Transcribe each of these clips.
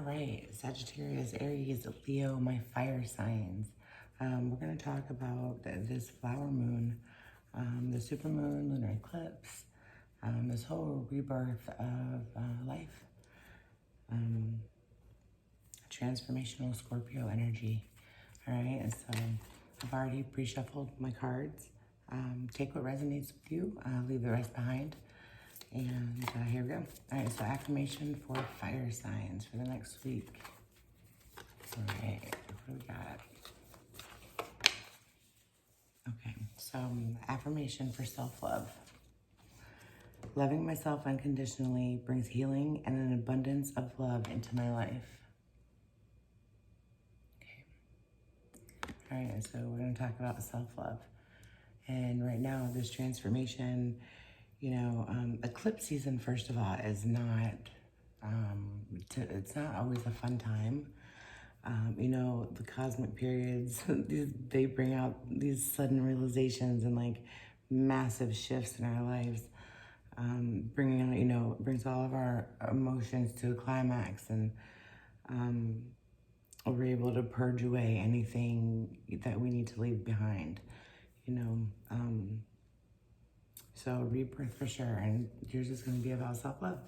right, Sagittarius, Aries, Leo, my fire signs. We're going to talk about this flower moon, the supermoon, lunar eclipse, this whole rebirth of life, transformational Scorpio energy. All right, and so I've already pre-shuffled my cards. Take what resonates with you, leave the rest behind. And here we go. All right, so affirmation for fire signs for the next week. All right, what do we got? Okay, so affirmation for self-love. Loving myself unconditionally brings healing and an abundance of love into my life. Okay. All right, so we're going to talk about self-love. And right now, this transformation, eclipse season, first of all, is not, it's not always a fun time. The cosmic periods, they bring out these sudden realizations and like massive shifts in our lives, bringing out, brings all of our emotions to a climax, and we're able to purge away anything that we need to leave behind, So rebirth for sure, and yours is going to be about self-love.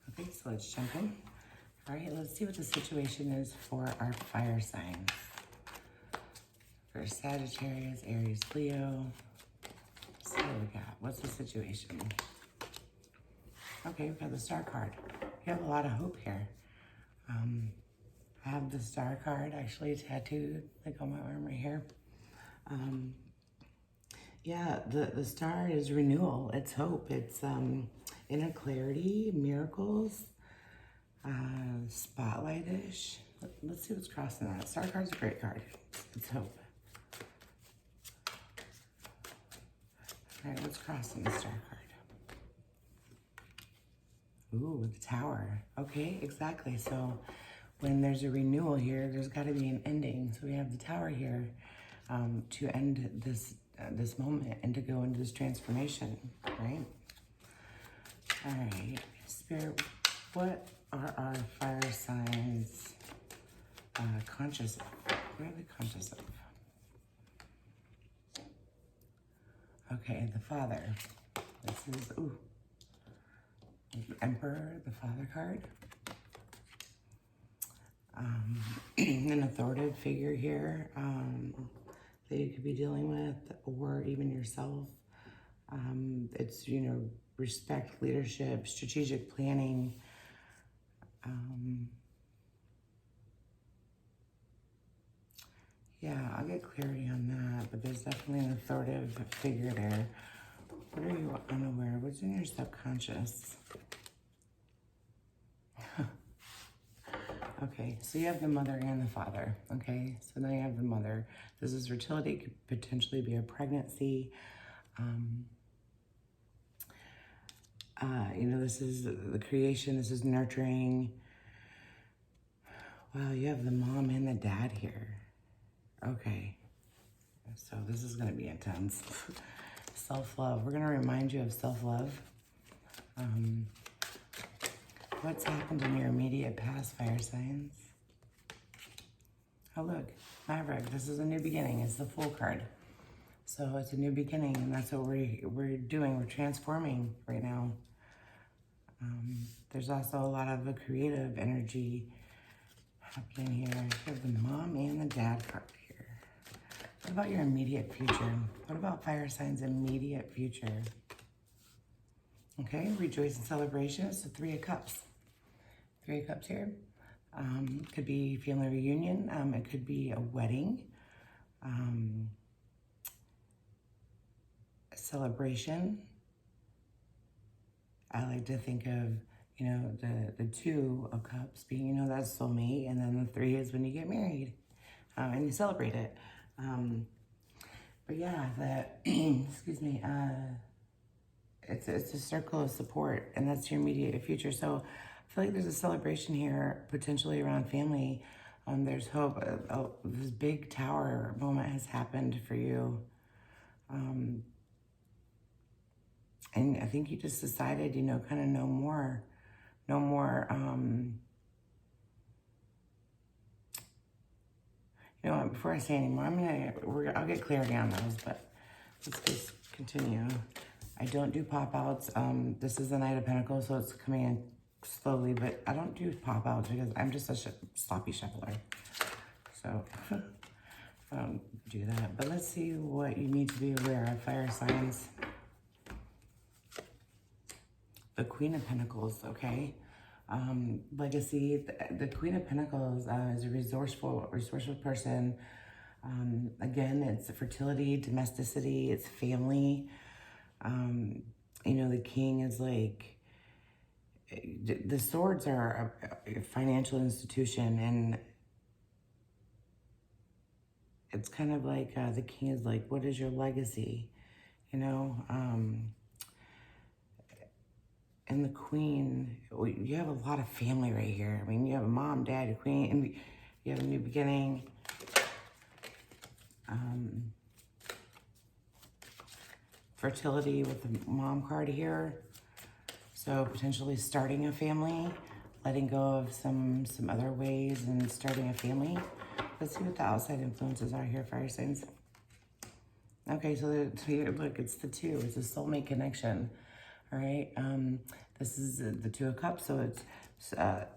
Okay, so let's jump in. All right, let's see what the situation is for our fire signs. For Sagittarius, Aries, Leo. Let's see what we got. What's the situation? Okay, we've got the Star card. You have a lot of hope here. I have the Star card actually tattooed like on my arm right here. Yeah, the star is renewal. It's hope. It's inner clarity, miracles, spotlight-ish. Let's see what's crossing that. Star card's a great card. It's hope. All right, what's crossing the star card? Ooh, the Tower. Okay, exactly. So when there's a renewal here, there's got to be an ending. So we have the Tower here to end this moment and to go into this transformation, right? All right, Spirit, what are our fire signs conscious of? What are they conscious of? Okay, the Father. This is, the Emperor, the Father card. An authoritative figure here that you could be dealing with, or even yourself. It's, respect, leadership, strategic planning. Yeah, I'll get clarity on that, but there's definitely an authoritative figure there. What are you unaware? What's in your subconscious? Okay, so you have the mother and the father, okay? So now you have the mother. This is fertility, could potentially be a pregnancy. This is the creation, this is nurturing. Wow, you have the mom and the dad here. Okay, so this is gonna be intense. Self-love, we're gonna remind you of self-love. What's happened in your immediate past, fire signs? Oh, look, Maverick, this is a new beginning. It's the Fool card. So it's a new beginning, and that's what we're doing. We're transforming right now. There's also a lot of the creative energy happening here. You have the mom and the dad card here. What about your immediate future? What about fire signs' immediate future? Okay, rejoice and celebration. It's the Three of Cups. Three of Cups here. Could be family reunion. It could be a wedding. A celebration. I like to think of, the Two of Cups being, that's soulmate, and then the three is when you get married and you celebrate it. But yeah, excuse me, it's a circle of support, and that's your immediate future. So I feel like there's a celebration here, potentially around family. There's hope. This big Tower moment has happened for you. And I think you just decided, kind of no more You know what, before I say anymore, I'll get clarity on those, but let's just continue. I don't do pop-outs. This is the Knight of Pentacles, so it's coming in slowly, but I don't do pop-outs because I'm just a sloppy shuffler. So I don't do that. But let's see what you need to be aware of, fire signs. The Queen of Pentacles, okay? Legacy, the Queen of Pentacles is a resourceful person. Again, it's fertility, domesticity, it's family. You know, the King is like, the swords are a financial institution, and it's kind of like the King is like, what is your legacy? You know, and the Queen, you have a lot of family right here. I mean, you have a mom, dad, a queen, you have a new beginning. Fertility with the mom card here. So potentially starting a family, letting go of some other ways and starting a family. Let's see what the outside influences are here, fire signs. Okay, so look, it's the 2. It's a soulmate connection. All right. This is the 2 of Cups, so it's a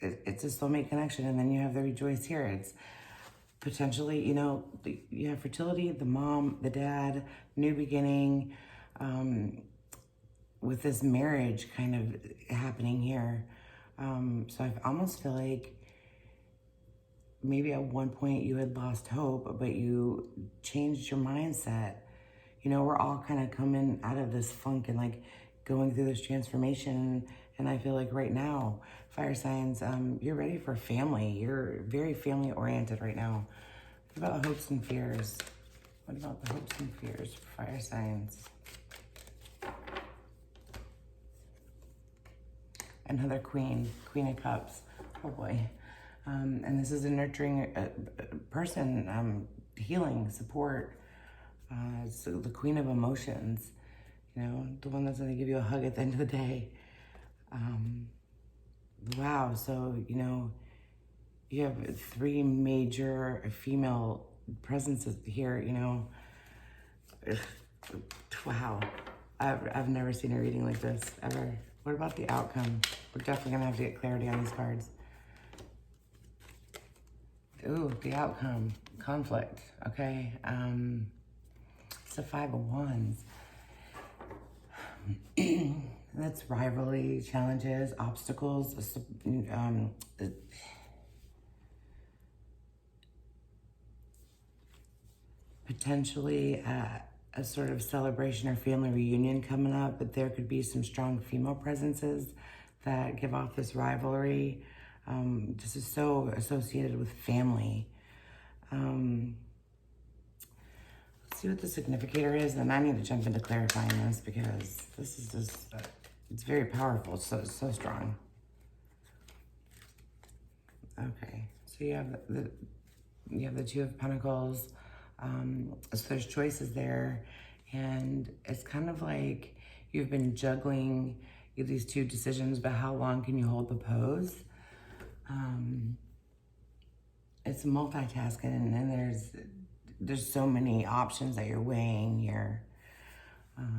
soulmate connection, and then you have the rejoice here. It's potentially, you know, you have fertility, the mom, the dad, new beginning, with this marriage kind of happening here. So I almost feel like maybe at one point you had lost hope, but you changed your mindset. You know, we're all kind of coming out of this funk and like going through this transformation. And I feel like right now, fire signs, you're ready for family. You're very family oriented right now. What about hopes and fears? What about the hopes and fears for fire signs? Another Queen of Cups. Oh boy. And this is a nurturing person, healing, support. So the Queen of Emotions, you know, the one that's going to give you a hug at the end of the day. Wow, so, you know, you have 3 major female presences here, you know. Wow, I've never seen a reading like this, ever. What about the outcome? We're definitely going to have to get clarity on these cards. Ooh, the outcome. Conflict, okay. It's the 5 of Wands. That's rivalry, challenges, obstacles, potentially a sort of celebration or family reunion coming up, but there could be some strong female presences that give off this rivalry. This is so associated with family. Let's see what the significator is, and I need to jump into clarifying this because this is just, it's very powerful, so strong. Okay, so you have the 2 of Pentacles. So there's choices there, and it's kind of like you've been juggling these 2 decisions, but how long can you hold the pose? It's multitasking, and there's so many options that you're weighing here. I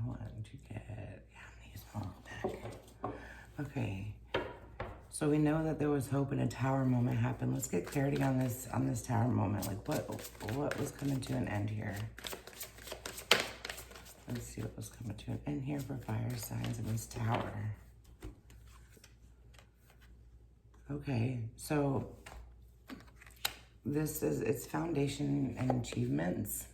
want to get, use my little deck. Okay, so we know that there was hope and a tower moment happened. Let's get clarity on this tower moment. Like what was coming to an end here? Let's see what was coming to an end here for fire signs in this tower. Okay, so this is its foundation and achievements.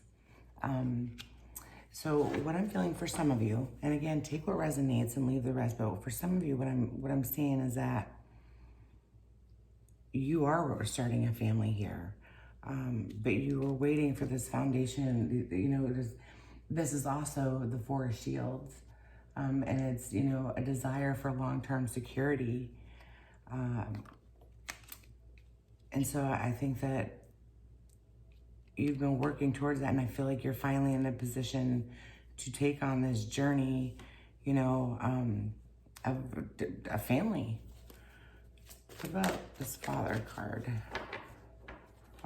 So what I'm feeling for some of you, and again, take what resonates and leave the rest, but for some of you, what I'm seeing is that you are starting a family here, but you were waiting for this foundation. You know, this is also the 4 of Shields, and it's, you know, a desire for long-term security. And so I think that you've been working towards that, and I feel like you're finally in a position to take on this journey, you know, of a family. What about this Father card?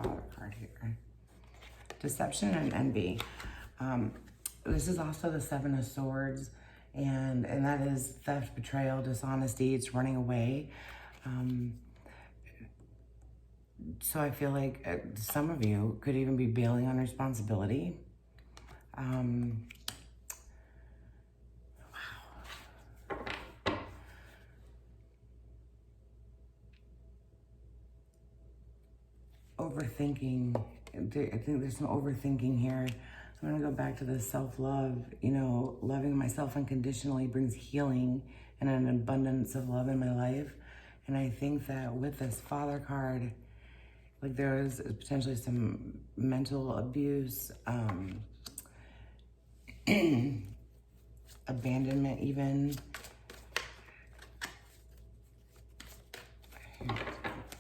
Father card here. Deception and envy. This is also the Seven of Swords, and that is theft, betrayal, dishonesty. It's running away. So I feel like some of you could even be bailing on responsibility. Wow. Overthinking. I think there's some overthinking here. I'm going to go back to the self-love. You know, loving myself unconditionally brings healing and an abundance of love in my life. And I think that with this Father card, like there is potentially some mental abuse, abandonment even.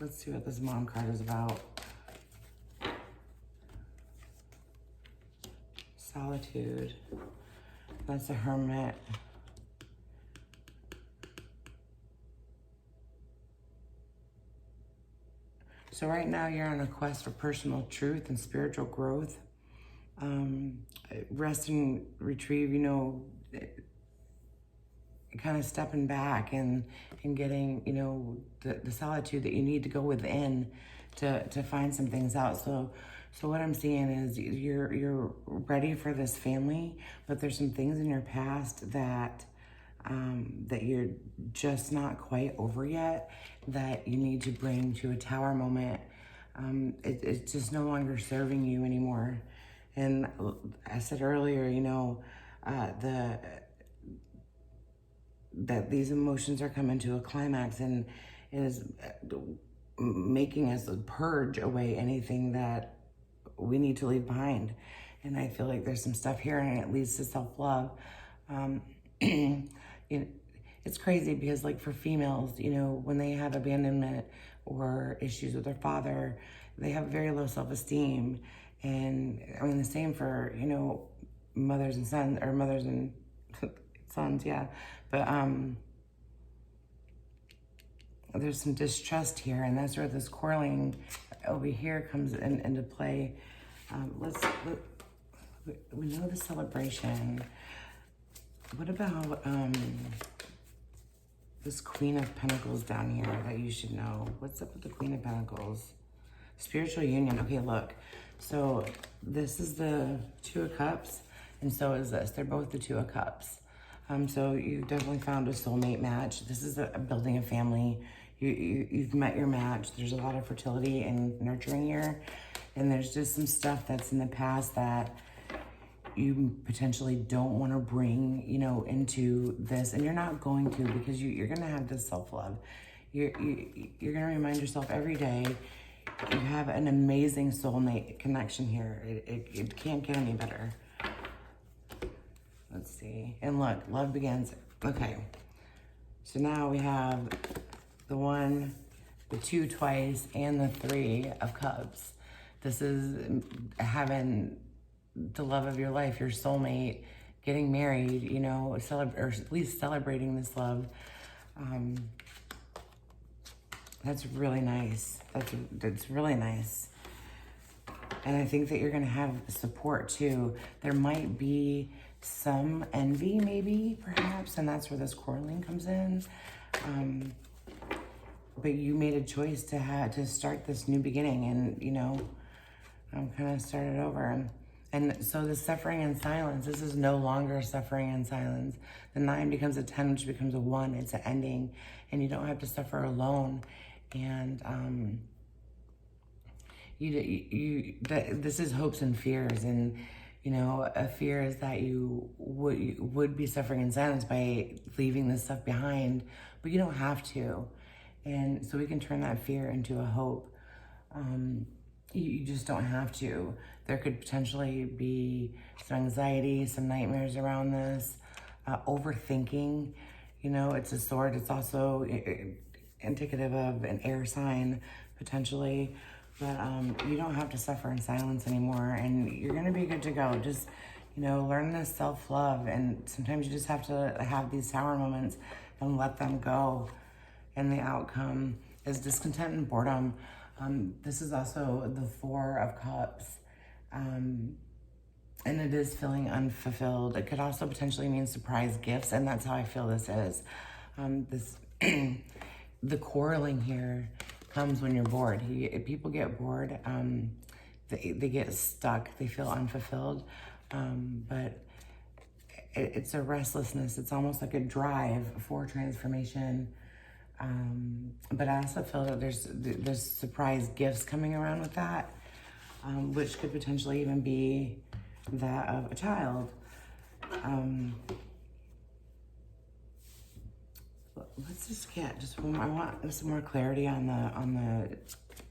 Let's see what this Mom card is about. Solitude. That's a Hermit. So right now you're on a quest for personal truth and spiritual growth. Rest and retrieve, you know, kind of stepping back and getting, you know, the solitude that you need to go within to find some things out. So what I'm seeing is you're ready for this family, but there's some things in your past that that you're just not quite over yet, that you need to bring to a tower moment. It's just no longer serving you anymore. And I said earlier, you know, that these emotions are coming to a climax and is making us purge away anything that we need to leave behind. And I feel like there's some stuff here and it leads to self-love. It's crazy because, like, for females, you know, when they have abandonment or issues with their father, they have very low self-esteem. And I mean, the same for, you know, mothers and sons, or mothers and sons, yeah. But there's some distrust here, and that's where this quarreling over here comes into play. We know the celebration. What about this Queen of Pentacles down here that you should know? What's up with the Queen of Pentacles? Spiritual union. Okay, look. So this is the Two of Cups, and so is this. They're both the Two of Cups. So you've definitely found a soulmate match. This is building a family. You've met your match. There's a lot of fertility and nurturing here. And there's just some stuff that's in the past that you potentially don't want to bring, you know, into this. And you're not going to, because you're going to have this self-love. You're going to remind yourself every day you have an amazing soulmate connection here. It can't get any better. Let's see. And look, love begins. Okay. So now we have the 1, the 2 twice, and the 3 of Cups. This is having the love of your life, your soulmate, getting married, you know, or at least celebrating this love. That's really nice. That's really nice. And I think that you're going to have support too. There might be some envy, maybe, perhaps, and that's where this quarreling comes in. But you made a choice to start this new beginning, and, you know, kind of start it over. And so the suffering in silence, this is no longer suffering in silence. The 9 becomes a 10, which becomes a 1. It's an ending, and you don't have to suffer alone. And this is hopes and fears, and, you know, a fear is that you would be suffering in silence by leaving this stuff behind, but you don't have to. And so we can turn that fear into a hope. You just don't have to. There could potentially be some anxiety, some nightmares around this, overthinking. You know, it's a sword. It's also indicative of an air sign, potentially. But you don't have to suffer in silence anymore, and you're going to be good to go. Just, you know, learn this self-love, and sometimes you just have to have these sour moments and let them go. And the outcome is discontent and boredom. This is also the Four of Cups. And it is feeling unfulfilled. It could also potentially mean surprise gifts, and that's how I feel this is. The quarreling here comes when you're bored. People get bored. They get stuck. They feel unfulfilled. But it's a restlessness. It's almost like a drive for transformation. But I also feel that there's surprise gifts coming around with that, which could potentially even be that of a child. Let's just get I want some more clarity on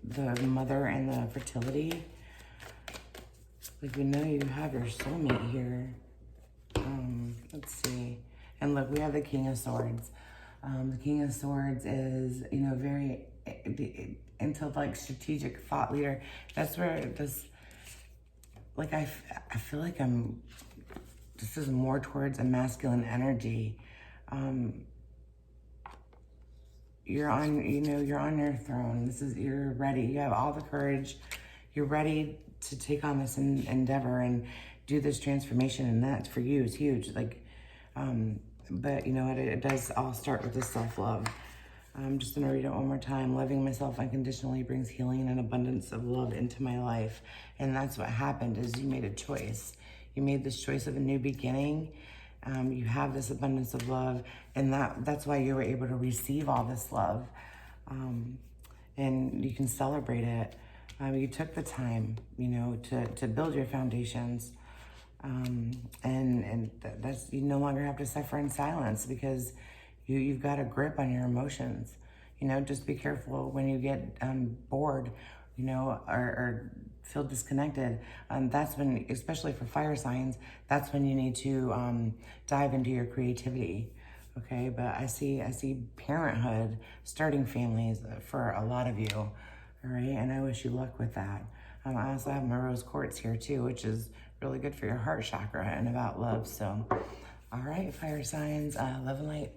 the mother and the fertility. Like, we know you have your soulmate here. Let's see. And look, we have the King of Swords. The King of Swords is, you know, very into like strategic thought leader. That's where this, like, I feel like this is more towards a masculine energy. You're on your throne. You're ready. You have all the courage. You're ready to take on this endeavor and do this transformation. And that for you is huge. Like, but you know what? It does all start with this self-love. I'm just gonna read it one more time. Loving myself unconditionally brings healing and an abundance of love into my life. And that's what happened, is you made a choice. You made this choice of a new beginning. You have this abundance of love, and that's why you were able to receive all this love. And you can celebrate it. You took the time, you know, to build your foundations. And that's, you no longer have to suffer in silence, because you've got a grip on your emotions. You know, just be careful when you get bored, you know, or feel disconnected. That's when, especially for fire signs, that's when you need to dive into your creativity. Okay, but I see parenthood, starting families for a lot of you. All right, and I wish you luck with that. I also have my rose quartz here too, which is really good for your heart chakra and about love. So, all right, fire signs, love and light.